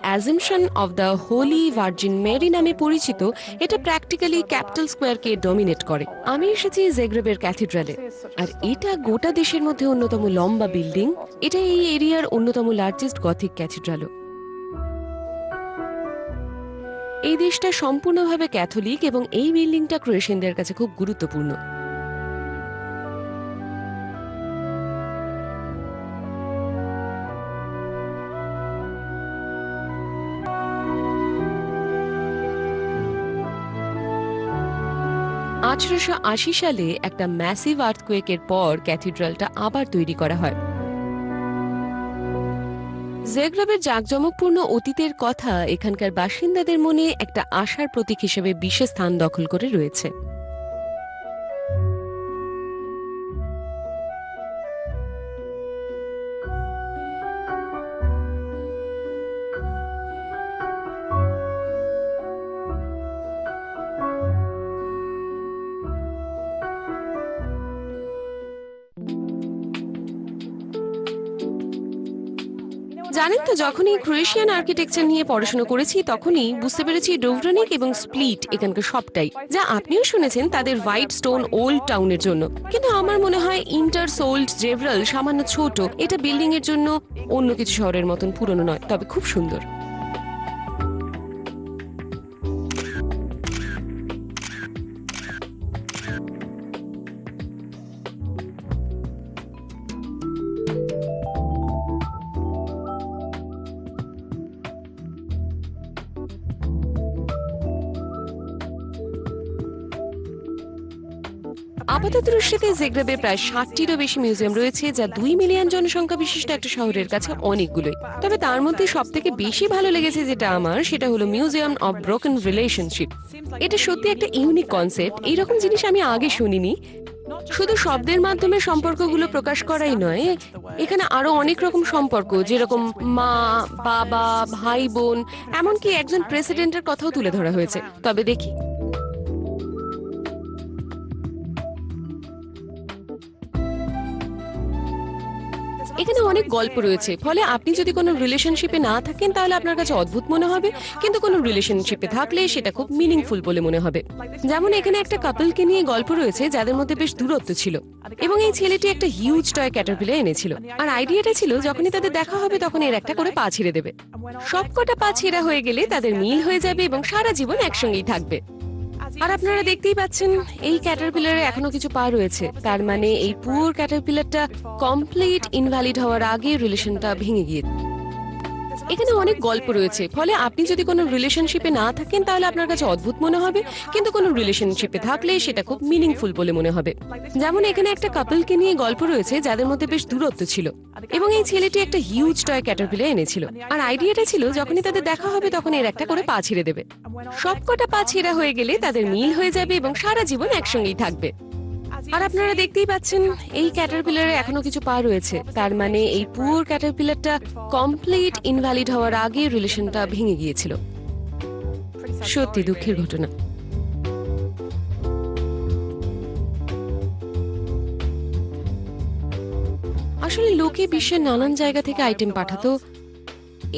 Assumption of the Holy Virgin Mary নামে পরিচিত, এটা প্র্যাকটিক্যালি ক্যাপিটাল স্কোয়ারকে ডমিনেট করে। আমি এসেছি জেগ্রেবের ক্যাথিড্রালে, আর এটা গোটা দেশের মধ্যে অন্যতম লম্বা বিল্ডিং। এটা এই এরিয়ার অন্যতম লার্জেস্ট গথিক ক্যাথিড্রালও। এই দেশটা সম্পূর্ণভাবে ক্যাথলিক এবং এই বিল্ডিংটা ক্রোয়েশিয়ানদের কাছে খুব গুরুত্বপূর্ণ। (1880) সালে একটা ম্যাসিভ আর্থকোয়েকের পর ক্যাথিড্রালটা আবার তৈরি করা হয়। জেগ্রেবের জাঁকজমকপূর্ণ অতীতের কথা এখানকার বাসিন্দাদের মনে একটা আশার প্রতীক হিসেবে বিশেষ স্থান দখল করে রয়েছে। জানেন তো, যখনই ক্রোয়েশিয়ান আর্কিটেকচার নিয়ে পড়াশোনা করেছি তখনই বুঝতে পেরেছি ডোভরানিক এবং স্প্লিট এখানকার সবটাই, যা আপনিও শুনেছেন, তাদের হোয়াইট স্টোন ওল্ড টাউনের জন্য। কিন্তু আমার মনে হয় ইন্টারসোল্ড জেভরাল সামান্য ছোট, এটা বিল্ডিং এর জন্য অন্য কিছু শহরের মতন পুরনো নয়, তবে খুব সুন্দর। আপাতত দৃষ্টিতে জেগ্রেবে প্রায় 60টিরও বেশি মিউজিয়াম রয়েছে, যা 2 মিলিয়ন জনসংখ্যা বিশিষ্ট একটা শহরের কাছে অনেকগুলোই। তবে তার মধ্যে সব থেকে বেশি ভালো লেগেছে যেটা আমার, সেটা হলো মিউজিয়াম অফ ব্রোকেন রিলেশনশিপ। এটা সত্যি একটা ইউনিক কনসেপ্ট, এইরকম জিনিস আমি আগে শুনিনি। শুধু শব্দের মাধ্যমে সম্পর্কগুলো প্রকাশ করাই নয়, এখানে আরো অনেক রকম সম্পর্ক, যেরকম মা, বাবা, ভাই, বোন, এমনকি একজন প্রেসিডেন্টের কথাও তুলে ধরা হয়েছে। তবে দেখি, এখানে অনেক গল্প রয়েছে, ফলে আপনি যদি কোনো রিলেশনশিপে না থাকেন তাহলে আপনার কাছে অদ্ভুত মনে হবে, কিন্তু কোনো রিলেশনশিপে থাকলে সেটা খুব মিনিংফুল বলে মনে হবে। যেমন এখানে একটা কাপলকে নিয়ে গল্প রয়েছে যাদের মধ্যে বেশ দূরত্ব ছিল, এবং এই ছেলেটি একটা হিউজ টয় ক্যাটারপিলার এনেছিল, আর আইডিয়াটা ছিল যখনই তাদের দেখা হবে তখন এর একটা করে পা ছিঁড়ে দেবে। সবকটা পা ছেঁড়া হয়ে গেলে তাদের মিল হয়ে যাবে এবং সারা জীবন একসঙ্গেই থাকবে। আর আপনারা দেখতেই পাচ্ছেন, এই ক্যাটারপিলারে এখনো কিছু পা রয়েছে, তার মানে এই পুরো ক্যাটারপিলারটা কমপ্লিট ইনভ্যালিড হওয়ার আগে রিলেশনটা ভেঙে গিয়েছে। এখানে অনেক গল্প রয়েছে, ফলে আপনি যদি কোনো রিলেশনশিপে না থাকেন তাহলে আপনার কাছে অদ্ভুত মনে হবে, কিন্তু কোনো রিলেশনশিপে থাকলে সেটা খুব মিনিংফুল বলে মনে হবে। যেমন এখানে একটা কাপলকে নিয়ে গল্প রয়েছে যাদের মধ্যে বেশ দূরত্ব ছিল, এবং এই ছেলেটি একটা হিউজ টয় ক্যাটারপিলার এনেছিল, আর আইডিয়াটা ছিল যখনই তাদের দেখা হবে তখন এর একটা করে পা ছিঁড়ে দেবে। সবকটা পা ছেঁড়া হয়ে গেলে তাদের মিল হয়ে যাবে এবং সারা জীবন একসঙ্গেই থাকবে। আর আপনারা দেখতেই পাচ্ছেন, এই ক্যাটারপিলারে এখনো কিছু পা রয়েছে, তার মানে এই পুরো ক্যাটারপিলারটা কমপ্লিট ইনভ্যালিড হওয়ার আগে রিলেশনটা ভেঙে গিয়েছিল। সত্যি দুঃখের ঘটনা। আসলে লোকে বিশ্বের নানান জায়গা থেকে আইটেম পাঠাতো।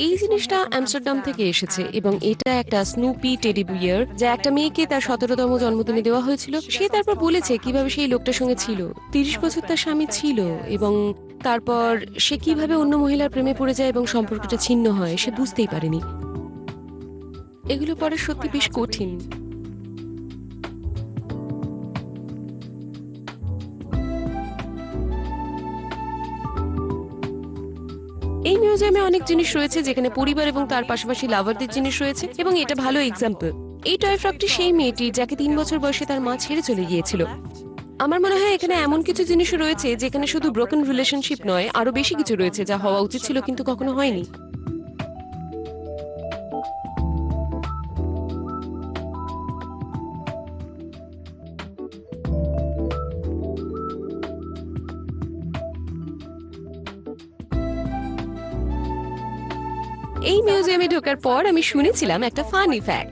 এই জিনিসটা আমস্টারডাম থেকে এসেছে, এবং এটা একটা স্নুপি টেডি বিয়ার, যা একটা মেয়েকে তার 17তম জন্মদিনে দেওয়া হয়েছিল। সে তারপর বলেছে কিভাবে সেই লোকটার সঙ্গে ছিল, 30 বছর তার স্বামী ছিল, এবং তারপর সে কিভাবে অন্য মহিলার প্রেমে পড়ে যায় এবং সম্পর্কটা ছিন্ন হয়, সে বুঝতেই পারেনি। এগুলো পরে সত্যি বেশ কঠিন। এই মিউজিয়ামে অনেক জিনিস রয়েছে যেখানে পরিবার এবং তার পাশাপাশি লাভারদের জিনিস রয়েছে, এবং এটা ভালো এক্সাম্পল। এই টয় ফ্রকটি সেই মেয়েটি যাকে 3 বছর বয়সে তার মা ছেড়ে চলে গিয়েছিল। আমার মনে হয় এখানে এমন কিছু জিনিস রয়েছে যেখানে শুধু ব্রোকেন রিলেশনশিপ নয়, আরো বেশি কিছু রয়েছে যা হওয়া উচিত ছিল কিন্তু কখনো হয়নি। এই মিউজিয়ামে ঢোকার পর আমি শুনেছিলাম একটা ফানি ফ্যাক্ট।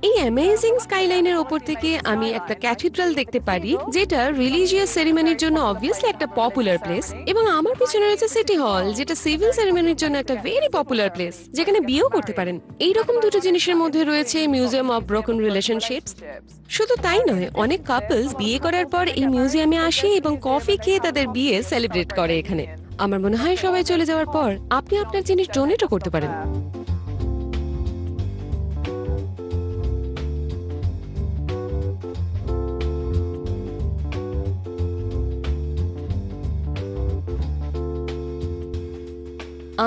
এই অ্যামেজিং স্কাইলাইনের ওপর থেকে আমি একটা ক্যাথিড্রাল দেখতে পারি, যেটা রিলিজিয়াস সেরিমনির জন্য অবভিয়াসলি একটা পপুলার প্লেস, এবং আমার পিছনে রয়েছে সিটি হল, যেটা সিভিল সেরিমনির জন্য একটা ভেরি পপুলার প্লেস, যেখানে বিয়েও করতে পারেন। এইরকম দুটো জিনিসের মধ্যে রয়েছে মিউজিয়াম অফ ব্রোকেন রিলেশনশিপস। শুধু তাই নয়, অনেক কাপলস বিয়ে করার পর এই মিউজিয়ামে আসে এবং কফি খেয়ে তাদের বিয়ে সেলিব্রেট করে এখানে। আমার মনে হয় সবাই চলে যাওয়ার পর আপনি আপনার জিনিস ডোনেটও করতে পারেন।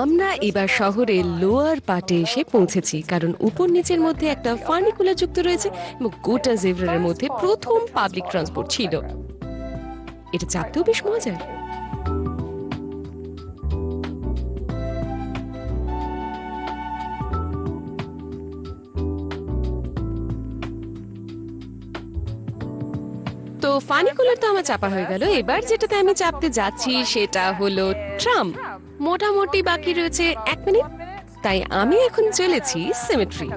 আমরা এবার শহরের লোয়ার পার্টে এসে পৌঁছেছি, কারণ উপর নিচের মধ্যে একটা ফার্নিকুলার যুক্ত রয়েছে এবং গোটা জেব্রার মধ্যে প্রথম পাবলিক ট্রান্সপোর্ট ছিল। এটা চাপতেও বেশ মজার। তো ফানিকুলার তো আমার চাপা হয়ে গেল। এবার যেটাতে আমি চাপতে যাচ্ছি সেটা হলো ট্রাম। মোটামুটি বাকি রয়েছে 1 মিনিট, তাই আমি এখন চলেছি সিমেট্রি।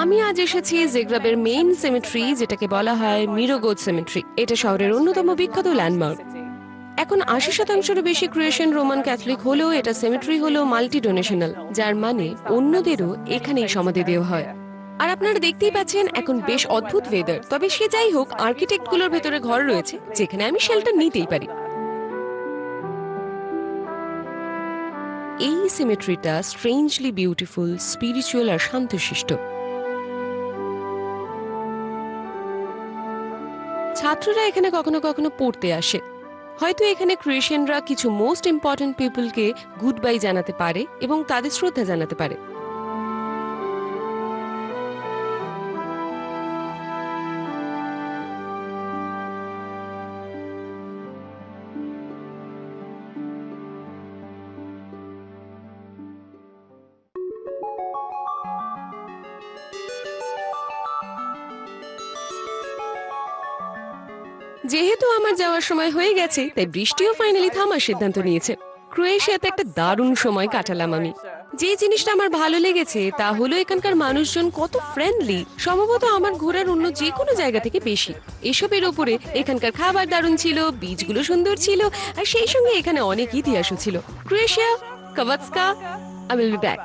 আমি আজ এসেছি জেগ্রাবের মেইন সেমেট্রি, যেটাকে বলা হয় মিরোগোজ সেমেট্রি। এটা শহরের অন্যতম বিখ্যাত ল্যান্ডমার্ক। এখন 80%-এরও বেশি ক্রোয়েশিয়ান রোমান ক্যাথলিক হলেও এটা সেমেট্রি হলো মাল্টি ডোনেশনাল, যার মানে অন্যদেরও এখানেই সমাধি দেওয়া হয়। আর আপনারা দেখতেই পাচ্ছেন এখন বেশ অদ্ভুত ওয়েদার। তবে সে যাই হোক, আর্কিটেক্ট গুলোর ভেতরে ঘর রয়েছে যেখানে আমি শেল্টার নিতেই পারি। এই সিমেট্রিটা স্ট্রেঞ্জলি বিউটিফুল, স্পিরিচুয়াল আর শান্তশিষ্ট। ছাত্ররা এখানে কখনো কখনো পড়তে আসে। হয়তো এখানে ক্রিশ্চিয়ানরা কিছু মোস্ট ইম্পর্টেন্ট পিপলকে গুড বাই জানাতে পারে এবং তাদের শ্রদ্ধা জানাতে পারে। যেহেতু আমার যাওয়ার সময় হয়ে গেছে, তাই বৃষ্টিও ফাইনালি থামার সিদ্ধান্ত নিয়েছে। ক্রোয়েশিয়াতে একটা দারুণ সময় কাটালাম আমি। যে জিনিসটা আমার ভালো লেগেছে তা হলো এখানকার মানুষজন কত ফ্রেন্ডলি, সম্ভবত আমার ঘোরার অন্য যে কোনো জায়গা থেকে বেশি। এসবের ওপরে এখানকার খাবার দারুণ ছিল, বীজগুলো সুন্দর ছিল, আর সেই সঙ্গে এখানে অনেক ইতিহাসও ছিল। ক্রোয়েশিয়া, কাভাৎস্কা, আই উইল বি ব্যাক।